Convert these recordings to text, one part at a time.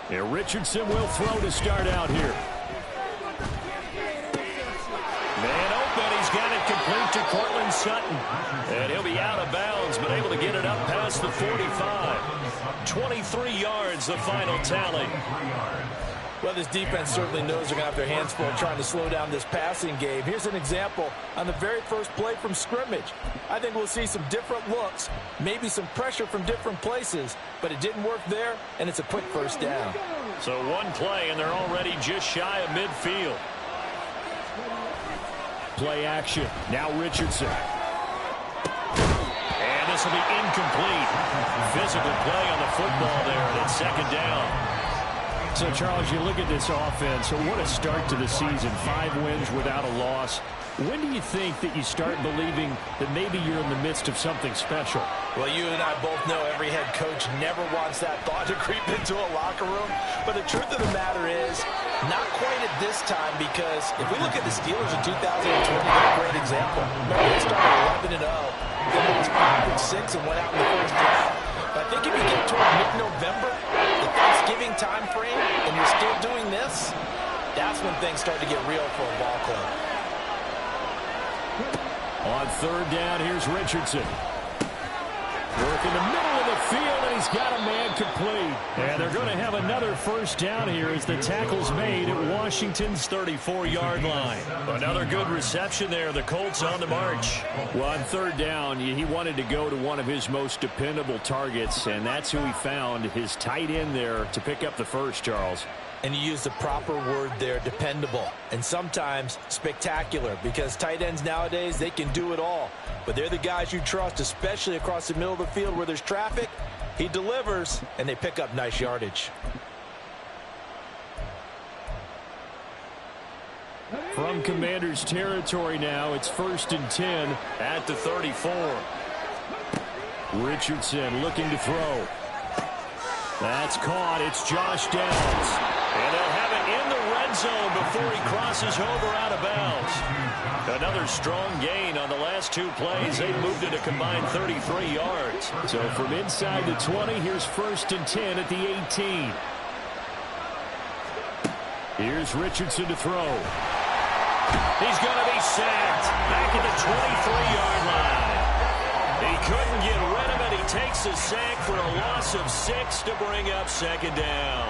And Richardson will throw to start out here. Man open, he's got it complete to Cortland Sutton. And he'll be out of bounds, but able to get it up past the 45. 23 yards, the final tally. Well, this defense certainly knows they're going to have their hands full trying to slow down this passing game. Here's an example on the very first play from scrimmage. I think we'll see some different looks, maybe some pressure from different places, but it didn't work there, and it's a quick first down. So one play, and they're already just shy of midfield. Play action. Now Richardson. And this will be incomplete. Physical play on the football there, and it's second down. So, Charles, you look at this offense, so what a start to the season. 5 wins without a loss. When do you think that you start believing that maybe you're in the midst of something special? Well, you and I both know every head coach never wants that thought to creep into a locker room. But the truth of the matter is, not quite at this time, because if we look at the Steelers in 2020, they're a great example. Remember, they started 11-0, then lost 5-6 and went out in the first round. But I think if you get toward mid-November, the Thanksgiving time frame, and you're still doing this, that's when things start to get real for a ball club. On third down, here's Richardson. Work in the middle of the field, and he's got a man complete. And they're going to have another first down here as the tackle's made at Washington's 34-yard line. Another good reception there. The Colts on the march. Well, on third down, he wanted to go to one of his most dependable targets, and that's who he found, his tight end there, to pick up the first, Charles. And you use the proper word there, dependable, and sometimes spectacular, because tight ends nowadays, they can do it all. But they're the guys you trust, especially across the middle of the field where there's traffic. He delivers, and they pick up nice yardage. From Commanders territory now, it's 1st and 10 at the 34. Richardson looking to throw. That's caught. It's Josh Downs. And they'll have it in the red zone before he crosses over out of bounds. Another strong gain on the last 2 plays. They moved it a combined 33 yards. So from inside the 20, here's 1st and 10 at the 18. Here's Richardson to throw. He's going to be sacked back at the 23-yard line. He couldn't get rid of it. He takes a sack for a loss of 6 to bring up second down.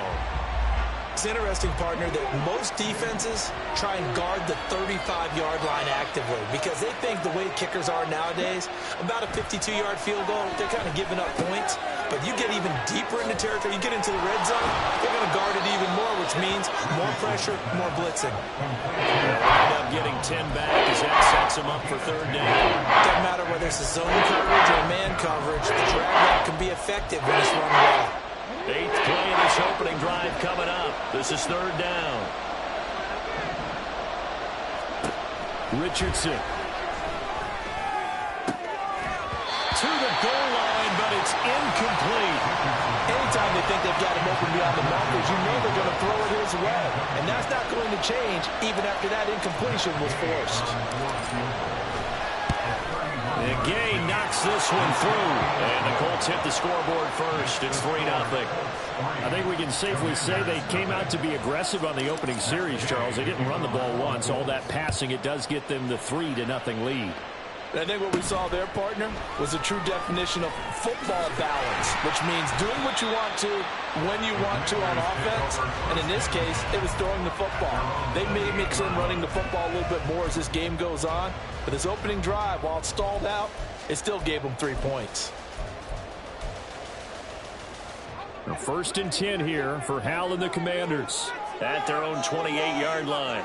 It's interesting, partner, that most defenses try and guard the 35-yard line actively because they think the way kickers are nowadays, about a 52-yard field goal, they're kind of giving up points. But you get even deeper into territory, you get into the red zone, they're going to guard it even more, which means more pressure, more blitzing. They'll end up getting 10 back as that sets them up for third down. Doesn't matter whether it's a zone coverage or man coverage, the drag route can be effective when it's run well. 8th play of this opening drive coming up. This is third down. Richardson. To the goal line, but it's incomplete. Anytime they think they've got him open beyond the markers, you know they're going to throw it his way. And that's not going to change even after that incompletion was forced. The gain knocks this one through. And the Colts hit the scoreboard first. It's 3-0. I think we can safely say they came out to be aggressive on the opening series, Charles. They didn't run the ball once. All that passing, it does get them the 3-0 lead. I think what we saw there, partner, was a true definition of football balance, which means doing what you want to, when you want to on offense. And in this case, it was throwing the football. They may mix in running the football a little bit more as this game goes on. But this opening drive, while it stalled out, it still gave them 3 points. Now 1st and 10 here for Hal and the Commanders at their own 28-yard line.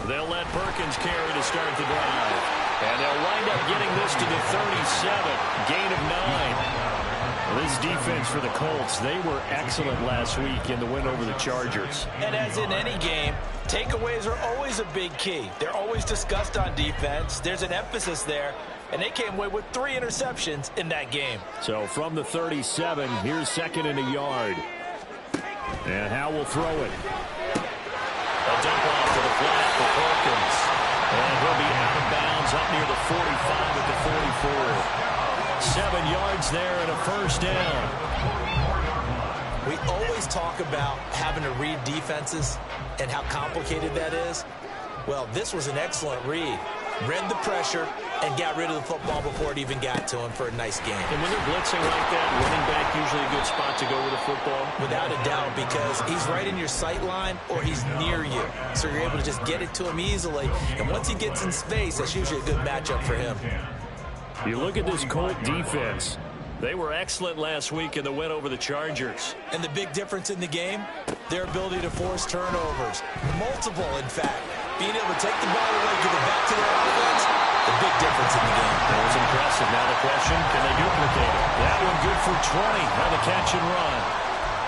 They'll let Perkins carry to start the drive. And they'll wind up getting this to the 37. Gain of 9. This defense for the Colts, they were excellent last week in the win over the Chargers. And as in any game, takeaways are always a big key. They're always discussed on defense. There's an emphasis there. And they came away with 3 interceptions in that game. So from the 37, here's 2nd and a yard. And Hal will throw it. A dump off to the flat for Perkins. And he'll be out of bounds up near the 45 at the 44. 7 yards there and a first down. We always talk about having to read defenses and how complicated that is. Well, this was an excellent read. Read the pressure and got rid of the football before it even got to him for a nice game. And when they're blitzing like that, running back usually a good spot to go with the football? Without a doubt, because he's right in your sight line or he's near you. So you're able to just get it to him easily. And once he gets in space, that's usually a good matchup for him. You look at this Colt defense. They were excellent last week in the win over the Chargers. And the big difference in the game, their ability to force turnovers. Multiple, in fact. Being able to take the ball away, give it back to their offense, the big difference in the game. That was impressive. Now the question, can they duplicate it? That one good for 20 on the catch and run.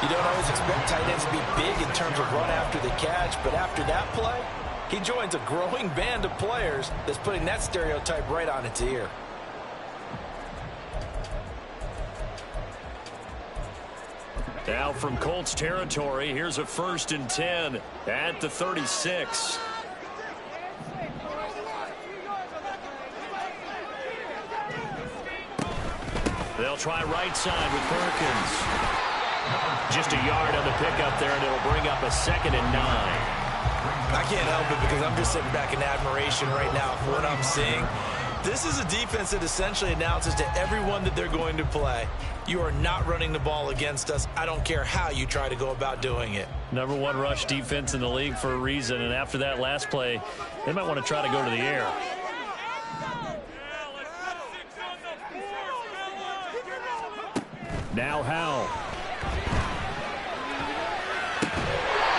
You don't always expect tight ends to be big in terms of run after the catch, but after that play, he joins a growing band of players that's putting that stereotype right on its ear. Now from Colts territory, here's a 1st and 10 at the 36. They'll try right side with Perkins. Just a yard on the pickup there, and it'll bring up a 2nd and 9. I can't help it because I'm just sitting back in admiration right now for what I'm seeing. This is a defense that essentially announces to everyone that they're going to play, you are not running the ball against us. I don't care how you try to go about doing it. Number 1 rush defense in the league for a reason, and after that last play, they might want to try to go to the air. Now Howell.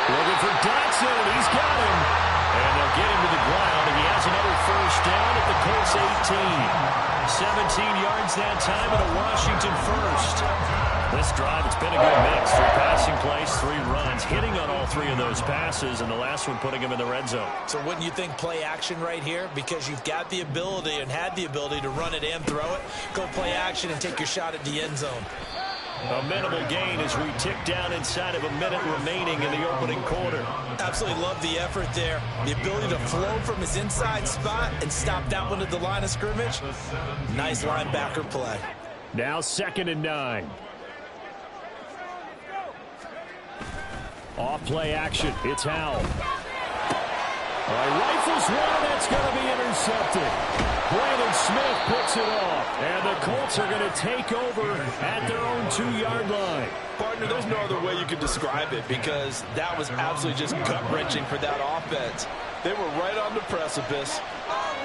Looking for Dotson. He's got him. And they'll get him to the ground, and he has another 1st down at the Colts 18. 17 yards that time and a Washington 1st. This drive, it's been a good mix. 3 passing plays, 3 runs, hitting on all 3 of those passes, and the last one putting him in the red zone. So wouldn't you think play action right here? Because you've got the ability and had the ability to run it and throw it. Go play action and take your shot at the end zone. A minimal gain as we tick down inside of a minute remaining in the opening quarter. Absolutely love the effort there. The ability to flow from his inside spot and stop that one at the line of scrimmage. Nice linebacker play. Now 2nd and 9. Off play action. It's Howell. Rifles one, that's going to be intercepted. Brandon Smith puts it off. And the Colts are going to take over at their own 2-yard line. Partner, there's no other way you could describe it because that was absolutely just gut-wrenching for that offense. They were right on the precipice.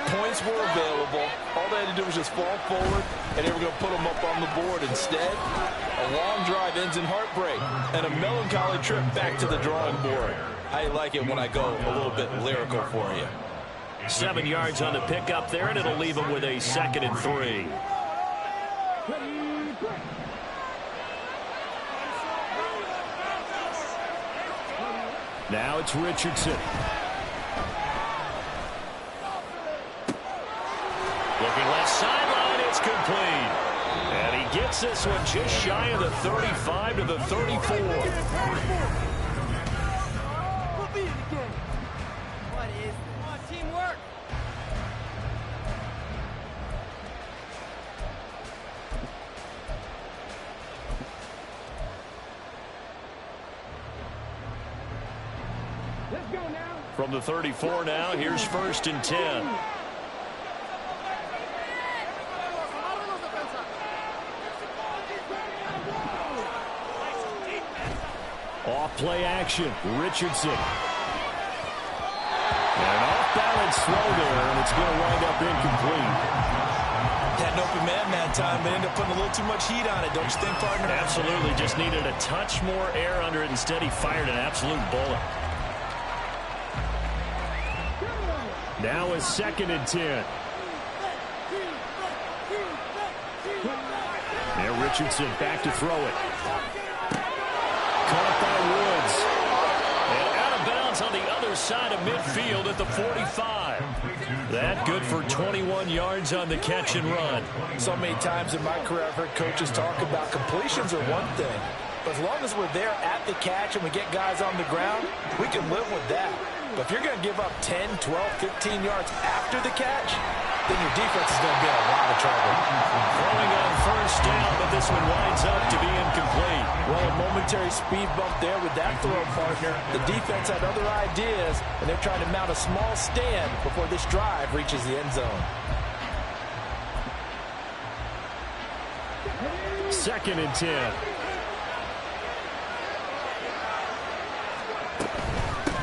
Points were available. All they had to do was just fall forward, and they were going to put them up on the board. Instead, a long drive ends in heartbreak and a melancholy trip back to the drawing board. I like it when I go a little bit lyrical for you. 7 yards on the pickup there, and it'll leave them with a 2nd and 3. Now it's Richardson. Looking left sideline, it's complete. And he gets this one just shy of the 35 to the 34. Teamwork. Let's go now. From the 34 now, here's 1st and 10. Off play action, Richardson. An off-balance throw there, and it's going to wind up incomplete. Had an open man that time, but ended up putting a little too much heat on it, don't you think, partner? Absolutely, just needed a touch more air under it. Instead, he fired an absolute bullet. Now a 2nd and 10. Now Richardson back to throw it. Caught by Woods. And out of bounds on the other side of midfield at the 45. That good for 21 yards on the catch and run. So many times in my career I've heard coaches talk about completions are one thing. But as long as we're there at the catch and we get guys on the ground, we can live with that. But if you're going to give up 10, 12, 15 yards after the catch, then your defense is going to be in a lot of trouble. Throwing on 1st down, but this one winds up to be incomplete. Well, a momentary speed bump there with that throw, partner. The defense had other ideas, and they're trying to mount a small stand before this drive reaches the end zone. 2nd and 10.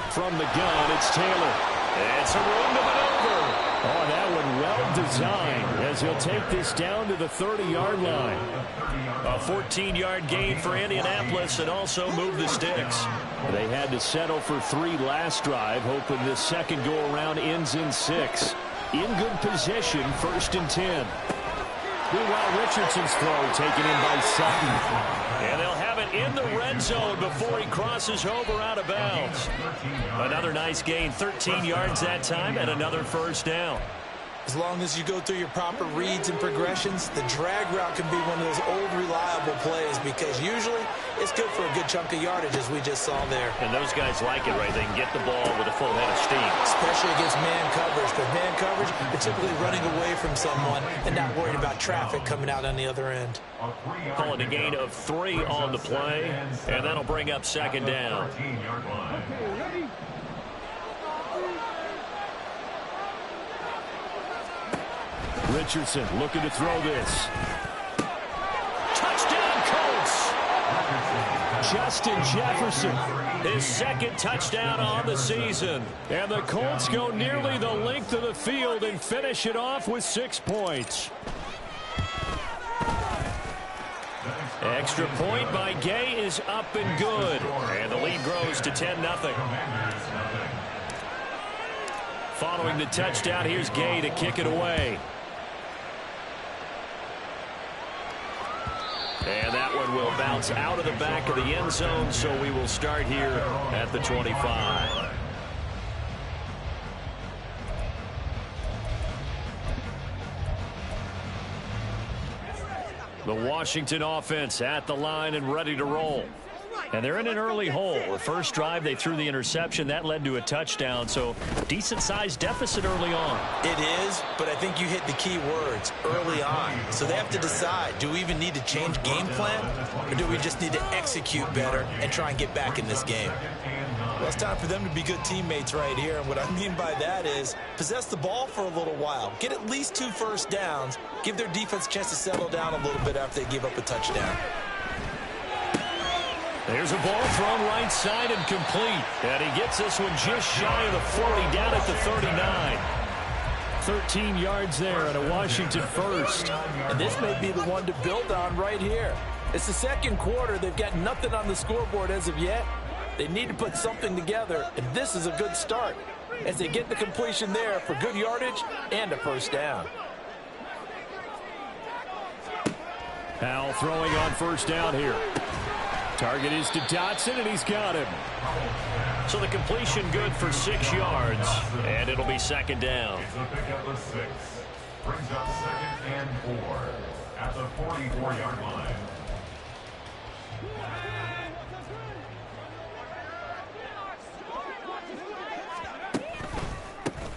From the gun, it's Taylor. It's a room to maneuver. Oh, that one well designed as he'll take this down to the 30-yard line. A 14-yard gain for Indianapolis and also move the sticks. They had to settle for 3 last drive, hoping this second go-around ends in 6. In good position, 1st and 10. Meanwhile, Richardson's throw taken in by Sutton. And they'll have it in the red zone before he crosses over out of bounds. Another nice gain, 13 yards that time, and another 1st down. As long as you go through your proper reads and progressions, the drag route can be one of those old reliable plays because usually it's good for a good chunk of yardage, as we just saw there. And those guys like it, right? They can get the ball with a full head of steam. Especially against man coverage. Because man coverage, you're typically running away from someone and not worried about traffic coming out on the other end. Calling a gain of 3 on the play, and that'll bring up 2nd down. Richardson looking to throw this. Touchdown, Colts! Justin Jefferson, his 2nd touchdown on the season. And the Colts go nearly the length of the field and finish it off with 6 points. Extra point by Gay is up and good. And the lead grows to 10-0. Following the touchdown, here's Gay to kick it away. And that one will bounce out of the back of the end zone, so we will start here at the 25. The Washington offense at the line and ready to roll. And they're in an early hole. The first drive, they threw the interception. That led to a touchdown, so decent-sized deficit early on. It is, but I think you hit the key words, early on. So they have to decide, do we even need to change game plan, or do we just need to execute better and try and get back in this game? Well, it's time for them to be good teammates right here, and what I mean by that is possess the ball for a little while, get at least 2 first downs, give their defense a chance to settle down a little bit after they give up a touchdown. There's a ball thrown right side and complete. And he gets this one just shy of the 40, down at the 39. 13 yards there and a Washington first. And this may be the one to build on right here. It's the second quarter. They've got nothing on the scoreboard as of yet. They need to put something together, and this is a good start as they get the completion there for good yardage and a first down. Powell throwing on first down here. Target is to Dotson, and he's got him. So the completion good for 6 yards, and it'll be 2nd down. Brings up 2nd and 4 at the 44-yard line.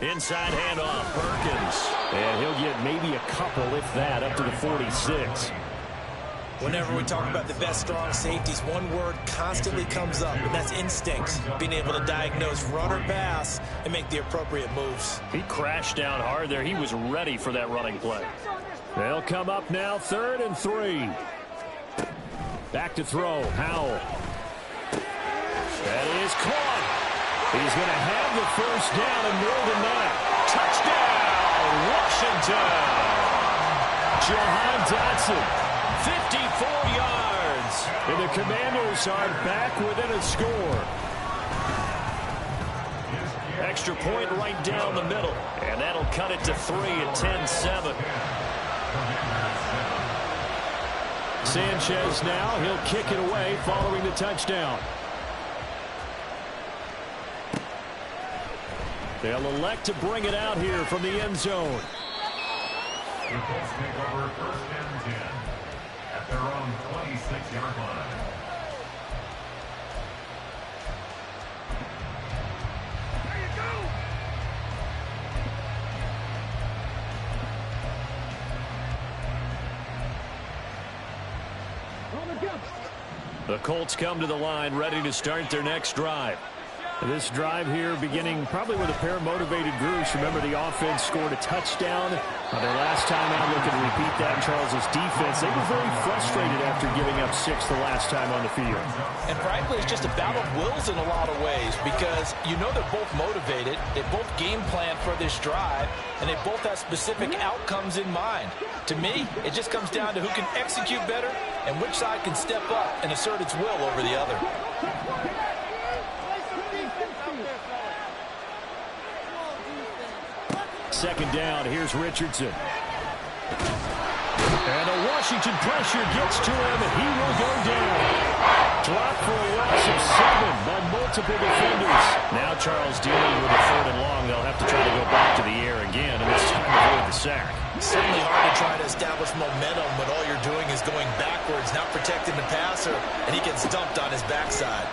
Inside handoff, Perkins. And he'll get maybe a couple, if that, up to the 46. Whenever we talk about the best strong safeties, one word constantly comes up, and that's instincts. Being able to diagnose run or pass and make the appropriate moves. He crashed down hard there. He was ready for that running play. They'll come up now, 3rd and 3. Back to throw, Howell. That is caught. He's going to have the first down and more than that. Touchdown, Washington. Jahan Dotson. 54 yards. And the Commanders are back within a score. Extra point right down the middle. And that'll cut it to 3 at 10-7. Sanchez now. He'll kick it away following the touchdown. They'll elect to bring it out here from the end zone. The Colts take over 1st and 10 at their own 26-yard line. The Colts come to the line, ready to start their next drive. This drive here beginning probably with a pair of motivated groups. Remember, the offense scored a touchdown on their last time out. Looking to repeat that in Charles's defense. They were very frustrated after giving up 6 the last time on the field. And frankly, it's just a battle of wills in a lot of ways because you know they're both motivated. They both game plan for this drive, and they both have specific outcomes in mind. To me, it just comes down to who can execute better and which side can step up and assert its will over the other. Second down, here's Richardson. And the Washington pressure gets to him, and he will go down. Dropped for a loss of 7 by multiple defenders. Now Charles dealing with a 3rd and long. They'll have to try to go back to the air again, and it's time to avoid the sack. Certainly hard to try to establish momentum when all you're doing is going backwards, not protecting the passer, and he gets dumped on his backside.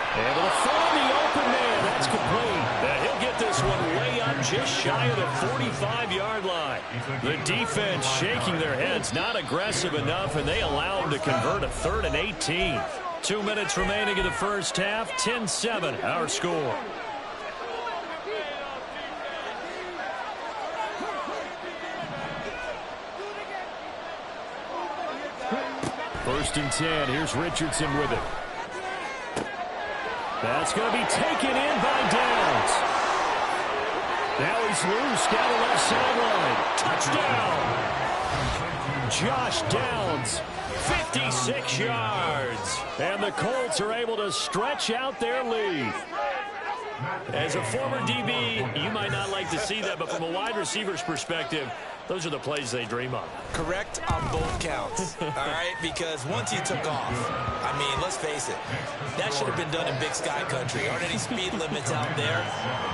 And to the front, the open man. That's complete. And he'll get this one way up just shy of the 45-yard line. The defense shaking their heads, not aggressive enough, and they allow him to convert a 3rd and 18. 2 minutes remaining in the first half. 10-7, our score. First and 10. Here's Richardson with it. That's going to be taken in by Downs. Now he's loose down the left sideline. Touchdown! Josh Downs, 56 yards. And the Colts are able to stretch out their lead. As a former DB, you might not like to see that, but from a wide receiver's perspective, those are the plays they dream of. Correct on both counts, all right? Because once he took off, I mean, let's face it, that should have been done in Big Sky Country. Aren't any speed limits out there?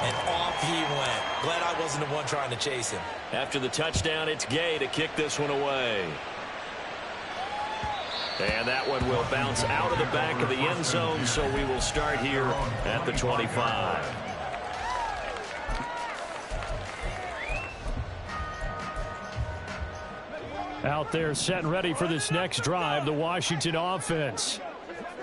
And off he went. Glad I wasn't the one trying to chase him. After the touchdown, it's Gay to kick this one away. And that one will bounce out of the back of the end zone, so we will start here at the 25. Out there set and ready for this next drive, the Washington offense.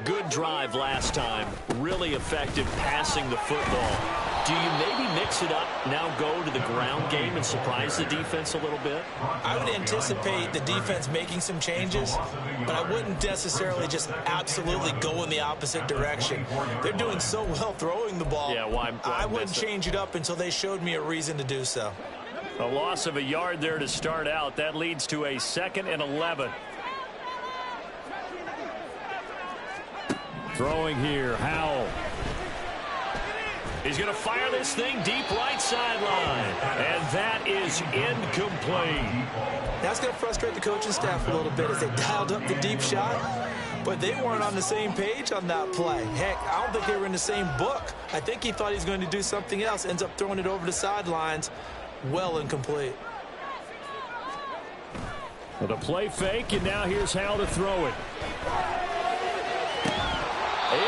Good drive last time. Really effective passing the football. Do you maybe mix it up, now go to the ground game and surprise the defense a little bit? I would anticipate the defense making some changes, but I wouldn't necessarily just absolutely go in the opposite direction. They're doing so well throwing the ball. Yeah, why I wouldn't change it up until they showed me a reason to do so. A loss of a yard there to start out. That leads to a 2nd and 11. Throwing here, Howell. He's going to fire this thing deep right sideline. And that is incomplete. That's going to frustrate the coaching staff a little bit as they dialed up the deep shot. But they weren't on the same page on that play. Heck, I don't think they were in the same book. I think he thought he was going to do something else. Ends up throwing it over the sidelines. Well incomplete. With a play fake, and now here's how to throw it.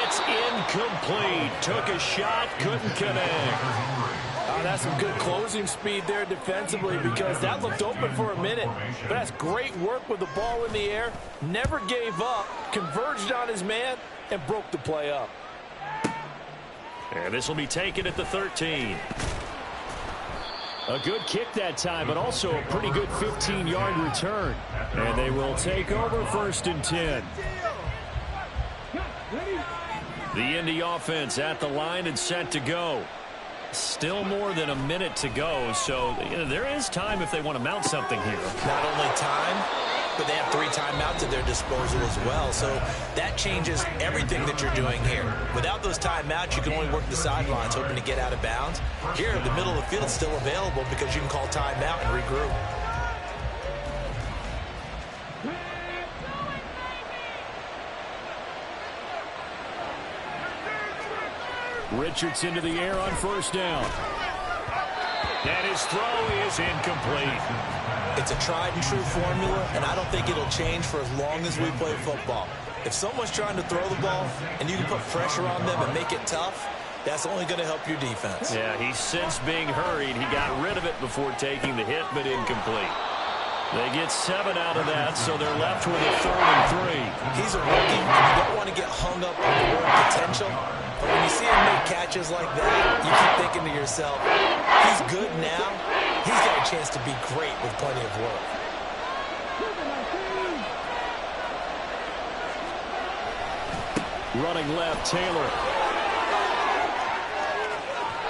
It's incomplete. Took a shot, couldn't connect. That's some good closing speed there defensively because that looked open for a minute. But that's great work with the ball in the air. Never gave up, converged on his man, and broke the play up. And this will be taken at the 13. A good kick that time, but also a pretty good 15-yard return. And they will take over 1st and 10. The Indy offense at the line and set to go. Still more than a minute to go, so there is time if they want to mount something here. Not only time, but they have 3 timeouts at their disposal as well, so that changes everything that you're doing here. Without those timeouts, you can only work the sidelines, hoping to get out of bounds. Here, the middle of the field is still available because you can call timeout and regroup. Richardson to the air on 1st down. And his throw is incomplete. It's a tried and true formula, and I don't think it'll change for as long as we play football. If someone's trying to throw the ball and you can put pressure on them and make it tough, that's only going to help your defense. Yeah, he's since being hurried. He got rid of it before taking the hit, but incomplete. They get 7 out of that, so they're left with a 3rd and 3. He's a rookie, and you don't want to get hung up on the word potential. But when you see him make catches like that, you keep thinking to yourself, he's good now. He's got a chance to be great with plenty of work. Running left, Taylor.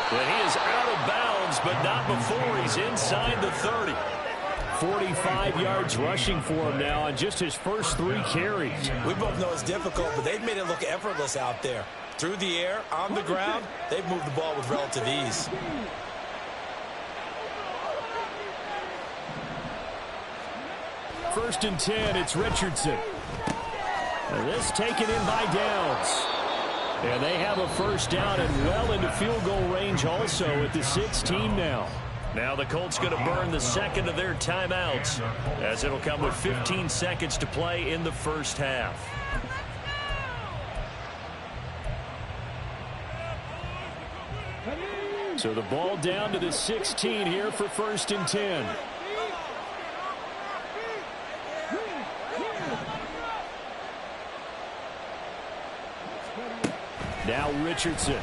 And he is out of bounds, but not before he's inside the 30. 45 yards rushing for him now on just his first 3 carries. We both know it's difficult, but they've made it look effortless out there. Through the air, on the ground, they've moved the ball with relative ease. First and 10, it's Richardson. And this taken in by Downs. And they have a first down and well into field goal range also at the 16 now. Now the Colts going to burn the second of their timeouts, as it'll come with 15 seconds to play in the first half. So the ball down to the 16 here for first and 10. Now Richardson.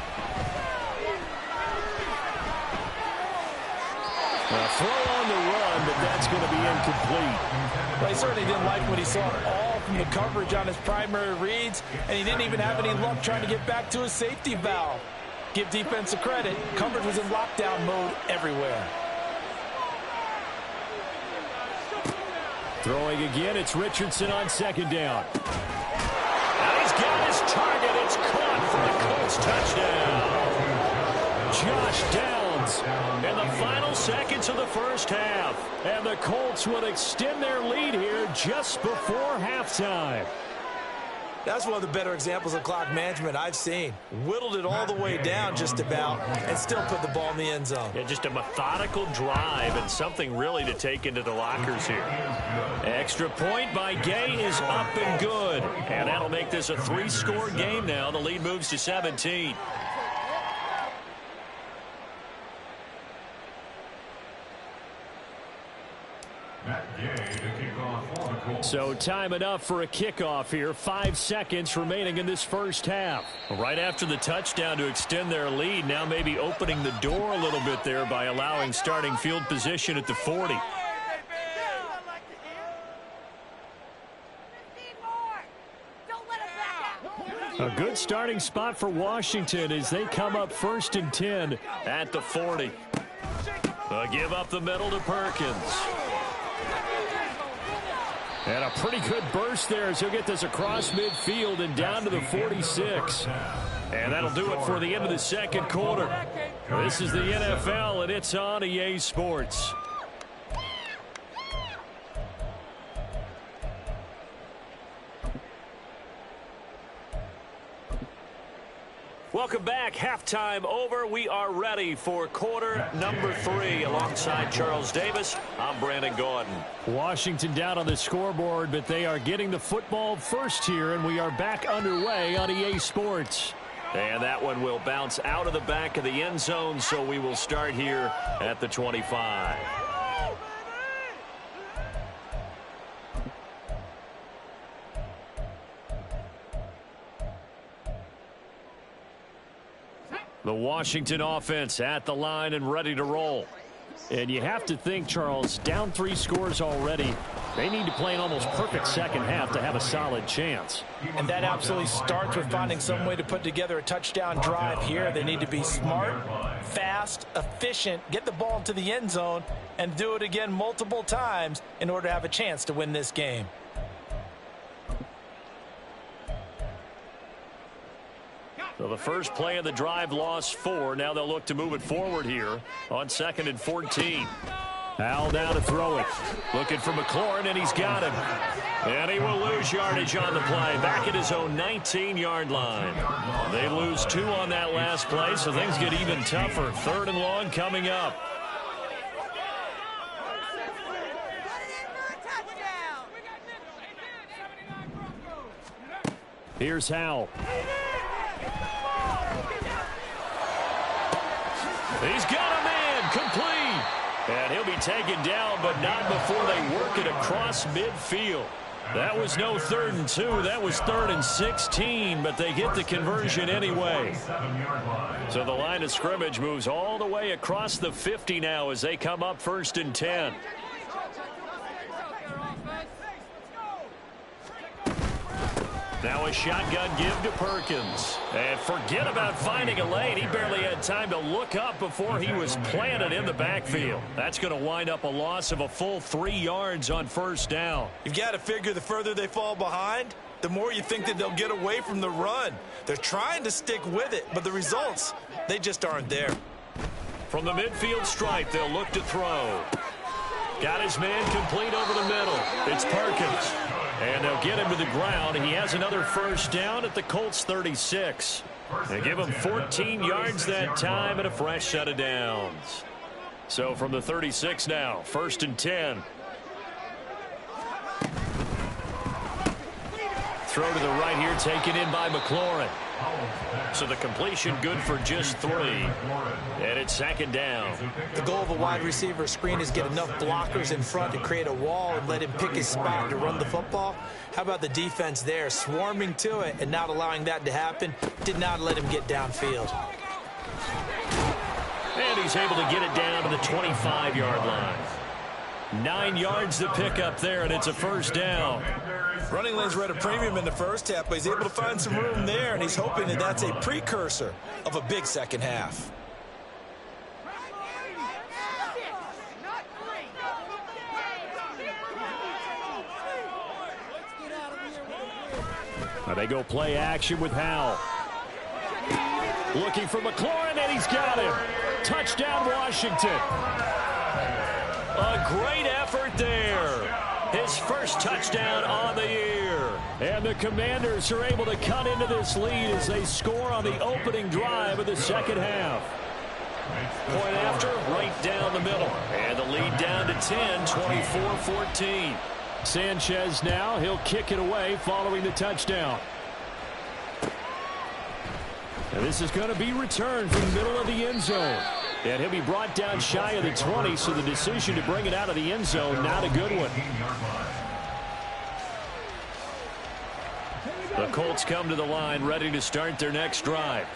A throw on the run, but that's going to be incomplete. Well, he certainly didn't like what he saw all from the coverage on his primary reads, and he didn't even have any luck trying to get back to his safety valve. Give defense a credit. Coverage was in lockdown mode everywhere. Throwing again, it's Richardson on second down. Now he's got his target. It's caught for the Colts touchdown. Josh Downs in the final seconds of the first half. And the Colts will extend their lead here just before halftime. That's one of the better examples of clock management I've seen. Whittled it all the way down just about and still put the ball in the end zone. Yeah, just a methodical drive and something really to take into the lockers here. Extra point by Gay is up and good. And that'll make this a 3-score game now. The lead moves to 17. So time enough for a kickoff here. 5 seconds remaining in this first half. Right after the touchdown to extend their lead, now maybe opening the door a little bit there by allowing starting field position at the 40. A good starting spot for Washington as they come up first and 10 at the 40. They'll give up the middle to Perkins. And a pretty good burst there as he'll get this across midfield and down to the 46. And that'll do it for the end of the second quarter. This is the NFL, and it's on EA Sports. Welcome back. Halftime over. We are ready for quarter number 3. Alongside Charles Davis, I'm Brandon Gordon. Washington down on the scoreboard, but they are getting the football first here, and we are back underway on EA Sports. And that one will bounce out of the back of the end zone, so we will start here at the 25. The Washington offense at the line and ready to roll. And you have to think, Charles, down 3 scores already. They need to play an almost perfect second half to have a solid chance. And that absolutely starts with finding some way to put together a touchdown drive here. They need to be smart, fast, efficient, get the ball to the end zone, and do it again multiple times in order to have a chance to win this game. So the first play of the drive lost 4. Now they'll look to move it forward here on 2nd and 14. Al now to throw it. Looking for McLaurin, and he's got him. And he will lose yardage on the play. Back at his own 19-yard line. They lose 2 on that last play, so things get even tougher. 3rd and long coming up. Here's Howell. He's got a man complete. And he'll be taken down, but not before they work it across midfield. That was no 3rd and 2. That was 3rd and 16, but they get the conversion anyway. So the line of scrimmage moves all the way across the 50 now as they come up 1st and 10. Now a shotgun give to Perkins. And forget about finding a lane. He barely had time to look up before he was planted in the backfield. That's going to wind up a loss of a full 3 yards on 1st down. You've got to figure the further they fall behind, the more you think that they'll get away from the run. They're trying to stick with it, but the results, they just aren't there. From the midfield stripe, they'll look to throw. Got his man complete over the middle. It's Perkins. And they'll get him to the ground. He has another 1st down at the Colts 36. They give him 14 yards that time and a fresh set of downs. So from the 36 now, 1st and 10. Throw to the right here, taken in by McLaurin. So the completion good for just 3. And it's 2nd down. The goal of a wide receiver screen is get enough blockers in front to create a wall and let him pick his spot to run the football. How about the defense there, swarming to it and not allowing that to happen? Did not let him get downfield. And he's able to get it down to the 25-yard line. 9 yards to pick up there, and it's a 1st down. Running lanes were at a premium in the first half, but he's able to find some room there, and he's hoping that that's a precursor of a big second half. Now they go play action with Howell. Looking for McLaurin, and he's got him. Touchdown, Washington. A great effort there. His first touchdown on the year. And the Commanders are able to cut into this lead as they score on the opening drive of the second half. Point after, right down the middle. And the lead down to 10, 24-14. Sanchez now, he'll kick it away following the touchdown. And this is going to be returned from the middle of the end zone. And he'll be brought down shy of the 20, so the decision to bring it out of the end zone, not a good one. The Colts come to the line, ready to start their next drive.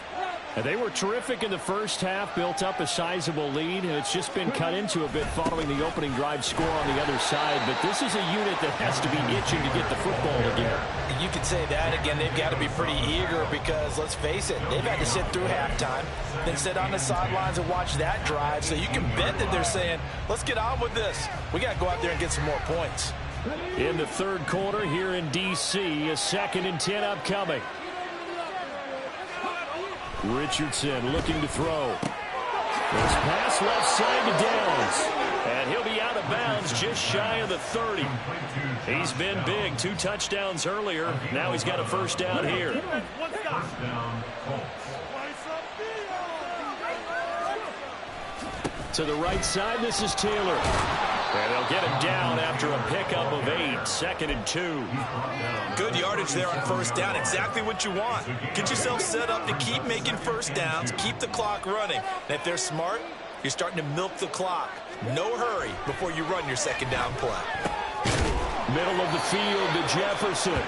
And they were terrific in the first half, built up a sizable lead, and it's just been cut into a bit following the opening drive score on the other side. But this is a unit that has to be itching to get the football again. You could say that again. They've got to be pretty eager because, let's face it, they've had to sit through halftime, then sit on the sidelines and watch that drive. So you can bet that they're saying, let's get on with this. We got to go out there and get some more points. In the third quarter here in D.C., a 2nd and 10 upcoming. Richardson looking to throw. His pass left side to Downs. And he'll be out of bounds just shy of the 30. He's been big. 2 touchdowns earlier. Now he's got a 1st down here. To the right side, this is Taylor. And they'll get him down after a pickup of 8. 2nd and 2. Good yardage there on 1st down. Exactly what you want. Get yourself set up to keep making 1st downs, keep the clock running. And if they're smart, you're starting to milk the clock. No hurry before you run your 2nd down play. Middle of the field to Jefferson.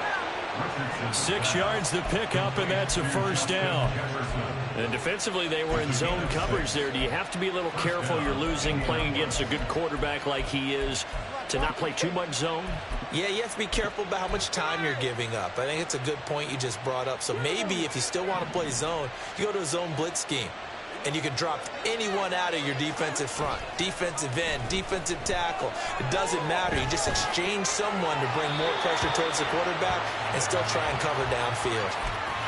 6 yards to pick up, and that's a 1st down. And defensively, they were in zone coverage there. Do you have to be a little careful? You're losing playing against a good quarterback like he is to not play too much zone? Yeah, you have to be careful about how much time you're giving up. I think it's a good point you just brought up. So maybe if you still want to play zone, you go to a zone blitz scheme. And you can drop anyone out of your defensive front, defensive end, defensive tackle. It doesn't matter. You just exchange someone to bring more pressure towards the quarterback and still try and cover downfield.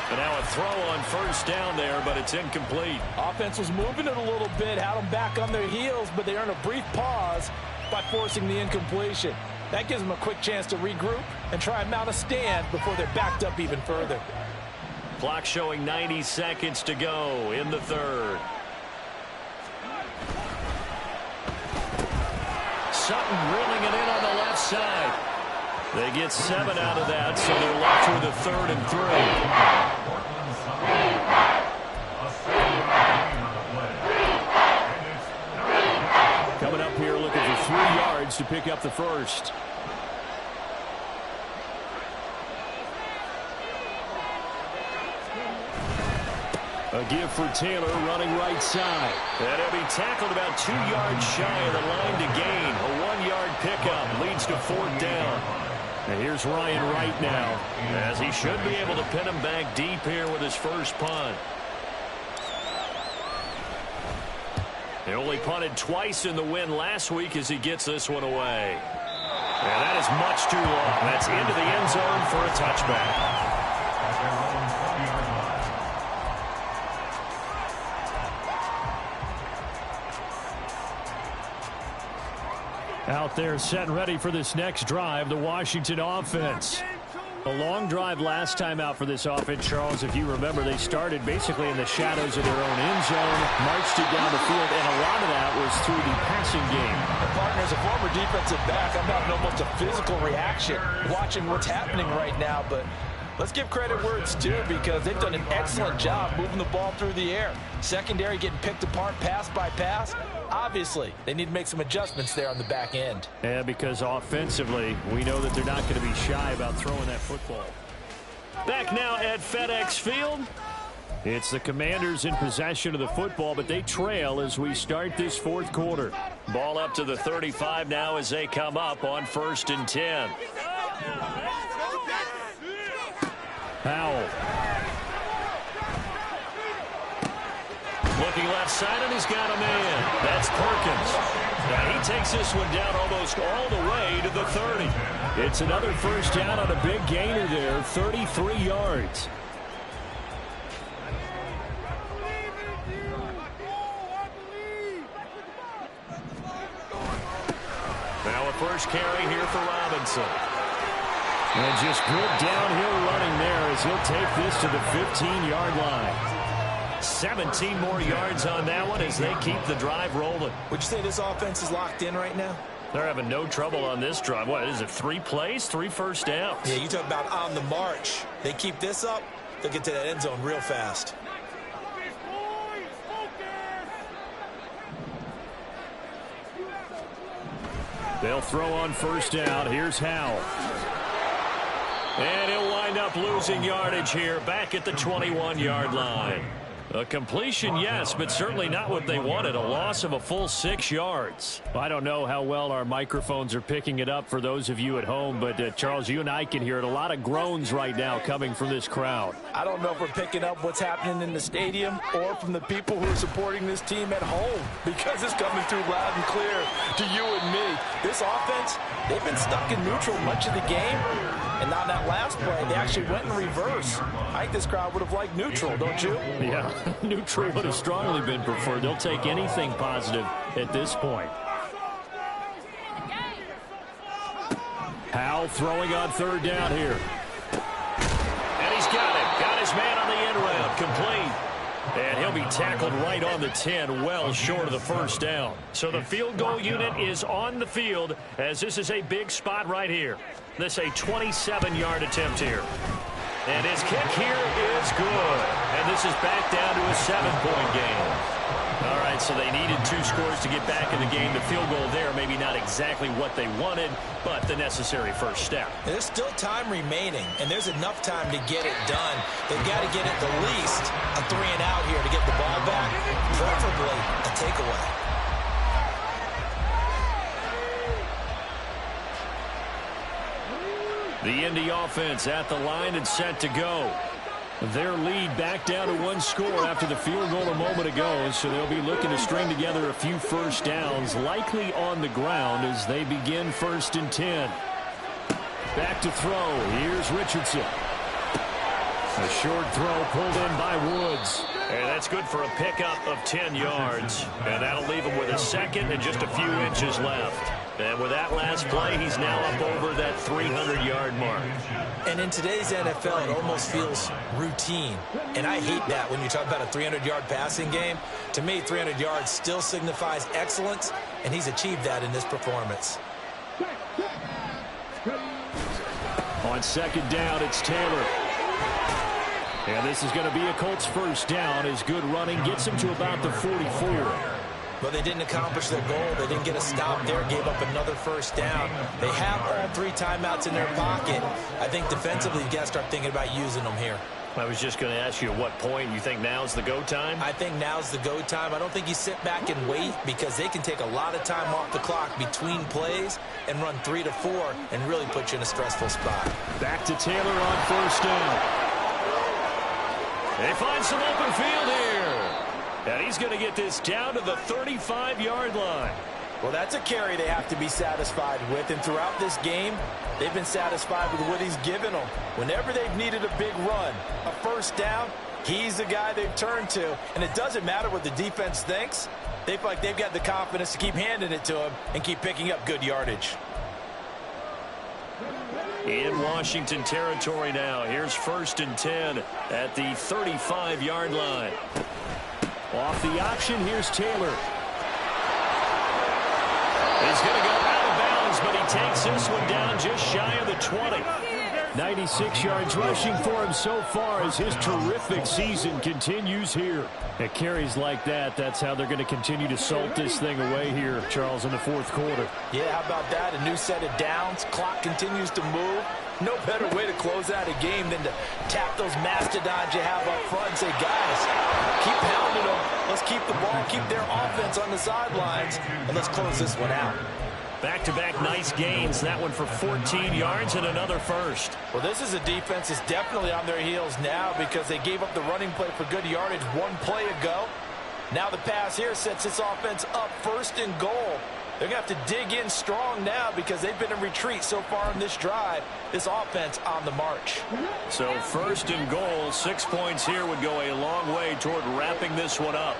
And now a throw on 1st down there, but it's incomplete. Offense was moving it a little bit, had them back on their heels, but they earned a brief pause by forcing the incompletion. That gives them a quick chance to regroup and try and mount a stand before they're backed up even further. Clock showing 90 seconds to go in the 3rd. Sutton reeling it in on the left side. They get 7 out of that, so they're left with a 3rd and 3. Coming up here yards to pick up the first. A give for Taylor running right side. And he'll be tackled about 2 yards shy of the line to gain. A 1-yard pickup leads to 4th down. And here's Ryan Wright now, as he should be able to pin him back deep here with his first punt. He only punted twice in the win last week as he gets this one away. And that is much too long. That's into the end zone for a touchback. Out there set and ready for this next drive, the Washington offense. A long drive last time out for this offense, Charles. If you remember, they started basically in the shadows of their own end zone, marched it down the field, and a lot of that was through the passing game. And partner, as a former defensive back, I'm having almost a physical reaction watching what's happening right now, but let's give credit where it's due because they've done an excellent job moving the ball through the air. Secondary getting picked apart pass by pass. Obviously, they need to make some adjustments there on the back end. Yeah, because offensively, we know that they're not going to be shy about throwing that football. Back now at FedEx Field. It's the Commanders in possession of the football, but they trail as we start this 4th quarter. Ball up to the 35 now as they come up on 1st and 10. Powell. Looking left side, and he's got a man. That's Perkins. Now he takes this one down almost all the way to the 30. It's another first down on a big gainer there, 33 yards. Now a first carry here for Robinson. And just good downhill running there as he'll take this to the 15-yard line. 17 more yards on that one as they keep the drive rolling. Would you say this offense is locked in right now? They're having no trouble on this drive. What is it, 3 plays, 3 first downs? Yeah, you talk about on the march. They keep this up, they'll get to that end zone real fast. They'll throw on first down. Here's Howell. And he'll wind up losing yardage here back at the 21-yard line. A completion, yes, but certainly not what they wanted. A loss of a full 6 yards. I don't know how well our microphones are picking it up for those of you at home, but Charles, you and I can hear it. A lot of groans right now coming from this crowd. I don't know if we're picking up what's happening in the stadium or from the people who are supporting this team at home because it's coming through loud and clear to you and me. This offense, they've been stuck in neutral much of the game. And on that last play, they actually went in reverse. I think this crowd would have liked neutral, don't you? Yeah, neutral would have strongly been preferred. They'll take anything positive at this point. Howell throwing on 3rd down here. And he's got it. Got his man on the end round. Complete. And he'll be tackled right on the 10, well short of the first down. So the field goal unit is on the field as this is a big spot right here. This a 27-yard attempt here. And his kick here is good. And this is back down to a 7-point game. All right, so they needed 2 scores to get back in the game. The field goal there, maybe not exactly what they wanted, but the necessary first step. There's still time remaining, and there's enough time to get it done. They've got to get at the least a 3-and-out here to get the ball back, preferably a takeaway. The Indy offense at the line and set to go. Their lead back down to 1 score after the field goal a moment ago, so they'll be looking to string together a few first downs, likely on the ground as they begin 1st and 10. Back to throw. Here's Richardson. A short throw pulled in by Woods. And that's good for a pickup of 10 yards. And that'll leave him with a second and just a few inches left. And with that last play, he's now up over that 300-yard mark. And in today's NFL, it almost feels routine. And I hate that when you talk about a 300-yard passing game. To me, 300 yards still signifies excellence, and he's achieved that in this performance. On 2nd down, it's Taylor. And this is going to be a Colts first down as good running gets him to about the 44. But they didn't accomplish their goal. They didn't get a stop there, gave up another first down. They have all 3 timeouts in their pocket. I think defensively, you've got to start thinking about using them here. I was just going to ask you at what point you think now's the go time? I think now's the go time. I don't think you sit back and wait because they can take a lot of time off the clock between plays and run 3 to 4 and really put you in a stressful spot. Back to Taylor on first down. They find some open field here. And he's going to get this down to the 35-yard line. Well, that's a carry they have to be satisfied with. And throughout this game, they've been satisfied with what he's given them. Whenever they've needed a big run, a first down, he's the guy they've turned to. And it doesn't matter what the defense thinks. They feel like they've got the confidence to keep handing it to him and keep picking up good yardage. In Washington territory now. Here's 1st and 10 at the 35-yard line. Off the option, here's Taylor. He's going to go out of bounds, but he takes this one down just shy of the 20. 96 yards rushing for him so far as his terrific season continues here. At carries like that, that's how they're going to continue to salt this thing away here, Charles, in the 4th quarter. Yeah, how about that? A new set of downs. Clock continues to move. No better way to close out a game than to tap those mastodons you have up front and say, guys, keep pounding them. Let's keep the ball, keep their offense on the sidelines, and let's close this one out. Back-to-back nice gains. That one for 14 yards and another first. Well, this is a defense that's definitely on their heels now because they gave up the running play for good yardage 1 play ago. Now the pass here sets this offense up 1st and goal. They're going to have to dig in strong now because they've been in retreat so far in this drive. This offense on the march. So 1st and goal, 6 points here would go a long way toward wrapping this one up.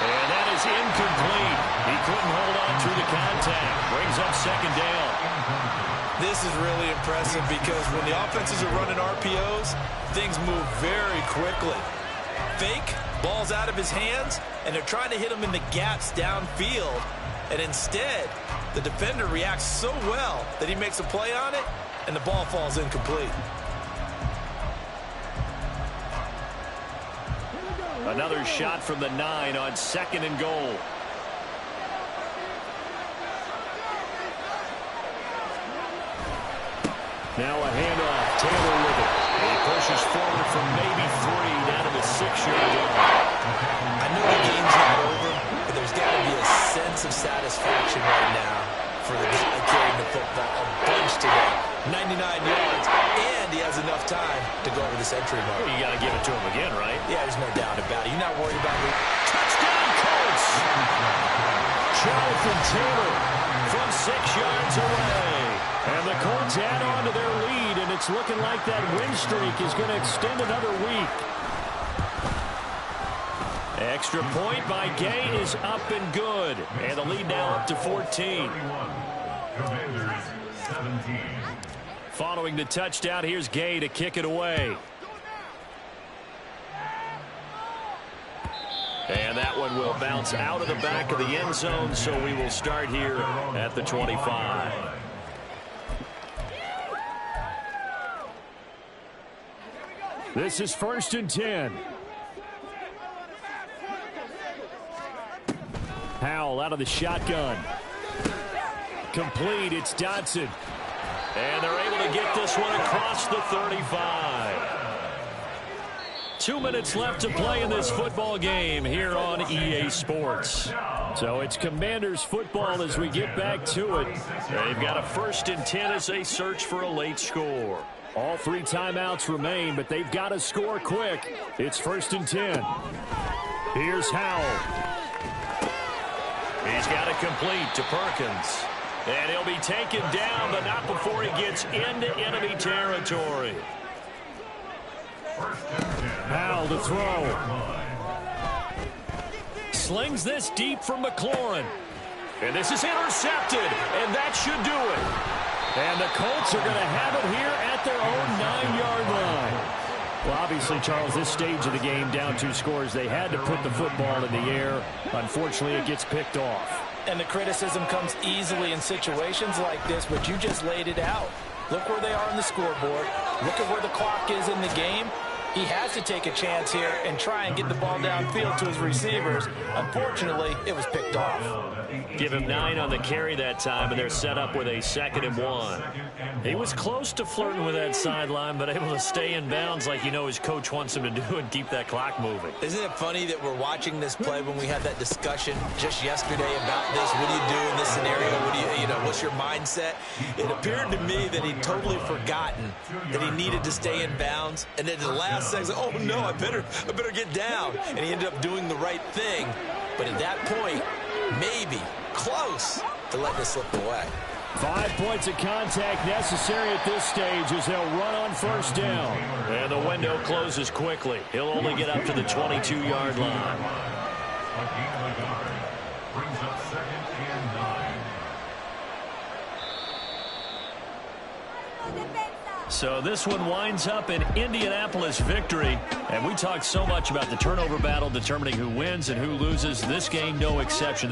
And that is incomplete. He couldn't hold on through the contact. Brings up 2nd down. This is really impressive because when the offenses are running RPOs, things move very quickly. Fake. Ball's out of his hands, and they're trying to hit him in the gaps downfield. And instead, the defender reacts so well that he makes a play on it, and the ball falls incomplete. Another shot from the 9 on 2nd and goal. Now a handoff. Taylor with it. He pushes forward from maybe 3 down to the 6-yard line. I know the game's not over, but there's got to be a sense of satisfaction right now for the guy carrying the football a bunch today. 99 yards, and he has enough time to go over the century mark. Well, you got to give it to him again, right? Yeah, there's no doubt about it. You're not worried about it. Touchdown, Colts! Jonathan Taylor from 6 yards away. And the Colts add on to their lead, and it's looking like that win streak is going to extend another week. Extra point by Gay is up and good. And the lead now up to 14. Commanders 17. Following the touchdown, here's Gay to kick it away. And that one will bounce out of the back of the end zone, so we will start here at the 25. This is 1st and 10. Howell out of the shotgun. Complete, it's Dodson. And they're able to get this one across the 35. 2 minutes left to play in this football game here on EA Sports. So it's Commanders football as we get back to it. They've got a 1st and 10 as they search for a late score. All 3 timeouts remain, but they've got to score quick. It's 1st and 10. Here's Howell. He's got it complete to Perkins. And he'll be taken down, but not before he gets into enemy territory. Howell to throw. Slings this deep from McLaurin. And this is intercepted, and that should do it. And the Colts are going to have it here at their own 9-yard line. Well, obviously, Charles, this stage of the game, down 2 scores, they had to put the football in the air. Unfortunately, it gets picked off. And the criticism comes easily in situations like this, but you just laid it out. Look where they are on the scoreboard. Look at where the clock is in the game. He has to take a chance here and try and get the ball downfield to his receivers. Unfortunately, it was picked off. Give him 9 on the carry that time, and they're set up with a 2nd and 1. He was close to flirting with that sideline, but able to stay in bounds like you know his coach wants him to do and keep that clock moving. Isn't it funny that we're watching this play when we had that discussion just yesterday about this? What do you do in this scenario? What do you know, what's your mindset? It appeared to me that he'd totally forgotten that he needed to stay in bounds, and then the last second, oh no, I better get down. And he ended up doing the right thing. But at that point, maybe close to letting it slip away. 5 points of contact necessary at this stage as they'll run on 1st down. And the window closes quickly. He'll only get up to the 22-yard line. Brings up 2nd and 9. So this one winds up in Indianapolis victory. And we talked so much about the turnover battle determining who wins and who loses. This game, no exception.